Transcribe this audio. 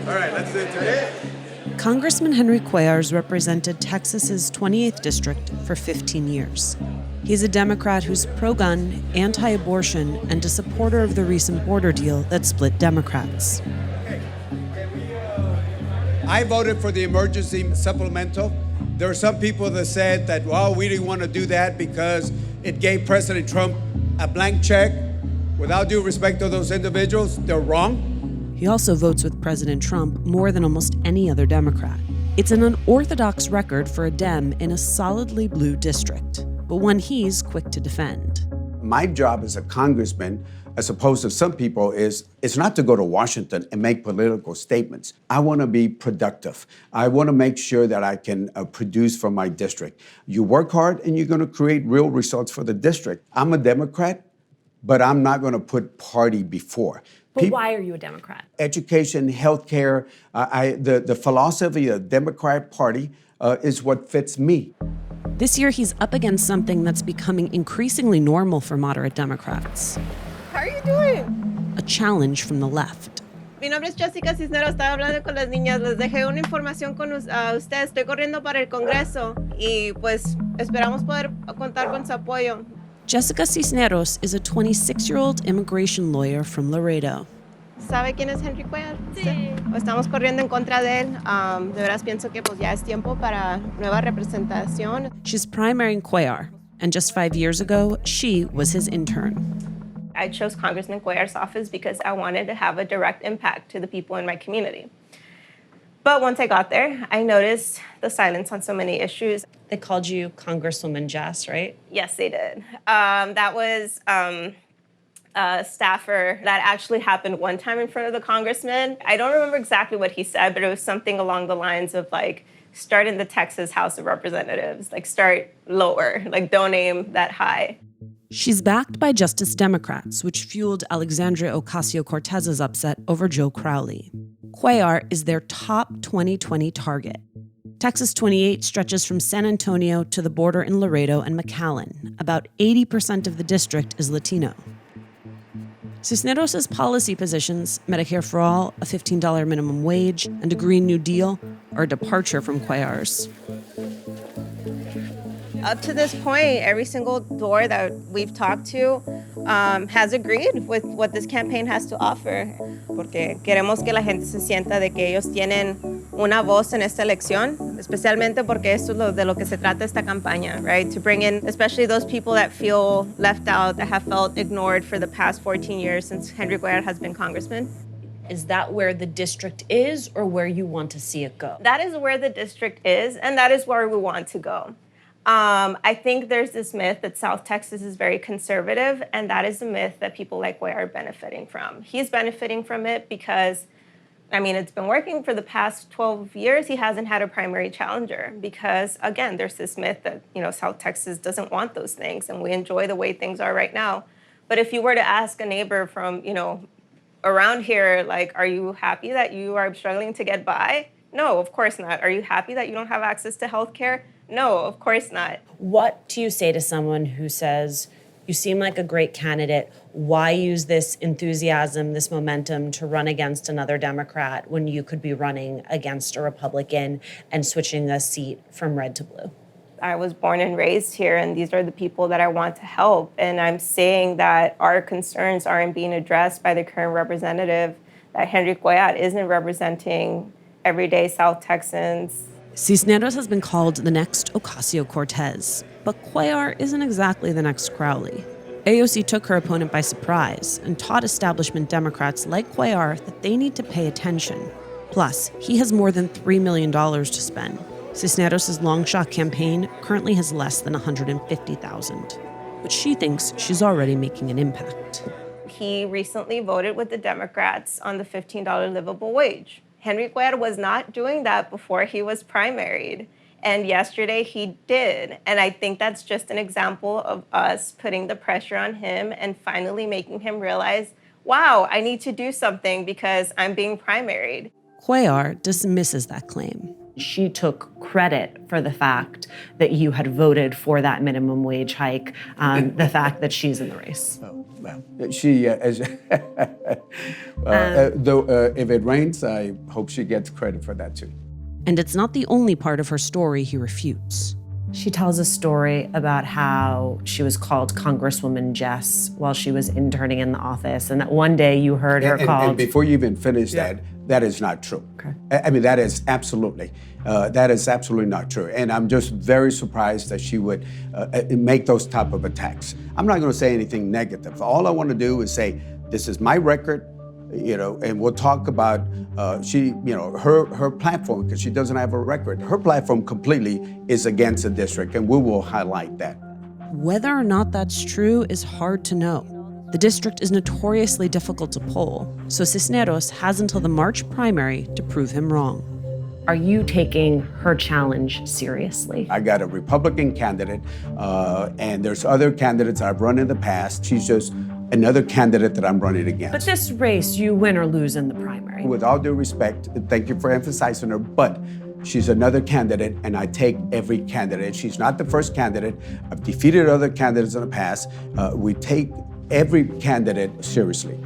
All right, let's do it today. Congressman Henry Cuellar's represented Texas's 28th district for 15 years. He's a Democrat who's pro-gun, anti-abortion, and a supporter of the recent border deal that split Democrats. I voted for the emergency supplemental. There are some people that said that, well, we didn't want to do that because it gave President Trump a blank check. Without due respect to those individuals, they're wrong. He also votes with President Trump more than almost any other Democrat. It's an unorthodox record for a Dem in a solidly blue district, but one he's quick to defend. My job as a congressman, as opposed to some people, is not to go to Washington and make political statements. I want to be productive. I want to make sure that I can produce for my district. You work hard and you're going to create real results for the district. I'm a Democrat, but I'm not going to put party before. But why are you a Democrat? Education, healthcare, the philosophy of the Democratic Party is what fits me. This year, he's up against something that's becoming increasingly normal for moderate Democrats. How are you doing? A challenge from the left. Mi nombre es Jessica Cisneros, estaba hablando con las niñas, les dejé una información con ustedes, estoy corriendo para el Congreso y pues esperamos poder contar con su apoyo. Jessica Cisneros is a 26-year-old immigration lawyer from Laredo. ¿Sabe quién es Henry Cuellar? Sí. Estamos corriendo en contra de él. De veras pienso que pues ya es tiempo para nueva representación. She's primarying Cuellar, and just 5 years ago, she was his intern. I chose Congressman Cuellar's office because I wanted to have a direct impact to the people in my community. But once I got there, I noticed the silence on so many issues. They called you Congresswoman Jess, right? Yes, they did. That was a staffer that actually happened one time in front of the congressman. I don't remember exactly what he said, but it was something along the lines of like, start in the Texas House of Representatives, like start lower, like don't aim that high. She's backed by Justice Democrats, which fueled Alexandria Ocasio-Cortez's upset over Joe Crowley. Cuellar is their top 2020 target. Texas 28 stretches from San Antonio to the border in Laredo and McAllen. About 80% of the district is Latino. Cisneros' policy positions, Medicare for all, a $15 minimum wage, and a Green New Deal, are a departure from Cuellar's. Up to this point, every single door that we've talked to has agreed with what this campaign has to offer. Porque queremos que la gente se sienta de que ellos tienen una voz en esta elección, especialmente porque esto es de lo que se trata esta campaña, right? To bring in especially those people that feel left out, that have felt ignored for the past 14 years since Henry Cuellar has been congressman. Is that where the district is or where you want to see it go? That is where the district is, and that is where we want to go. I think there's this myth that South Texas is very conservative, and that is a myth that people like Cuellar are benefiting from. He's benefiting from it because, I mean, it's been working for the past 12 years. He hasn't had a primary challenger because, again, there's this myth that, South Texas doesn't want those things, and we enjoy the way things are right now. But if you were to ask a neighbor from, around here, like, are you happy that you are struggling to get by? No, of course not. Are you happy that you don't have access to health care? No, of course not. What do you say to someone who says, you seem like a great candidate, why use this enthusiasm, this momentum to run against another Democrat when you could be running against a Republican and switching a seat from red to blue? I was born and raised here, and these are the people that I want to help. And I'm saying that our concerns aren't being addressed by the current representative, that Henry Cuellar isn't representing everyday South Texans. Cisneros has been called the next Ocasio-Cortez, but Cuellar isn't exactly the next Crowley. AOC took her opponent by surprise and taught establishment Democrats like Cuellar that they need to pay attention. Plus, he has more than $3 million to spend. Cisneros' long shot campaign currently has less than $150,000, but she thinks she's already making an impact. He recently voted with the Democrats on the $15 livable wage. Henry Cuellar was not doing that before he was primaried. And yesterday he did. And I think that's just an example of us putting the pressure on him and finally making him realize, wow, I need to do something because I'm being primaried. Cuellar dismisses that claim. She took credit for the fact that you had voted for that minimum wage hike, the fact that she's in the race. Well, she, if it rains, I hope she gets credit for that too. And it's not the only part of her story he refutes. She tells a story about how she was called Congresswoman Jess while she was interning in the office, and that one day you heard her called. And before you even finish that is not true. Okay. I mean, that is absolutely not true. And I'm just very surprised that she would make those type of attacks. I'm not going to say anything negative. All I want to do is say, this is my record, and we'll talk about her platform, because she doesn't have a record. Her platform completely is against the district, and we will highlight that. Whether or not that's true is hard to know. The district is notoriously difficult to poll, so Cisneros has until the March primary to prove him wrong. Are you taking her challenge seriously? I got a Republican candidate, and there's other candidates I've run in the past. She's just another candidate that I'm running against. But this race, you win or lose in the primary. With all due respect, thank you for emphasizing her, but she's another candidate, and I take every candidate. She's not the first candidate. I've defeated other candidates in the past. We take every candidate seriously.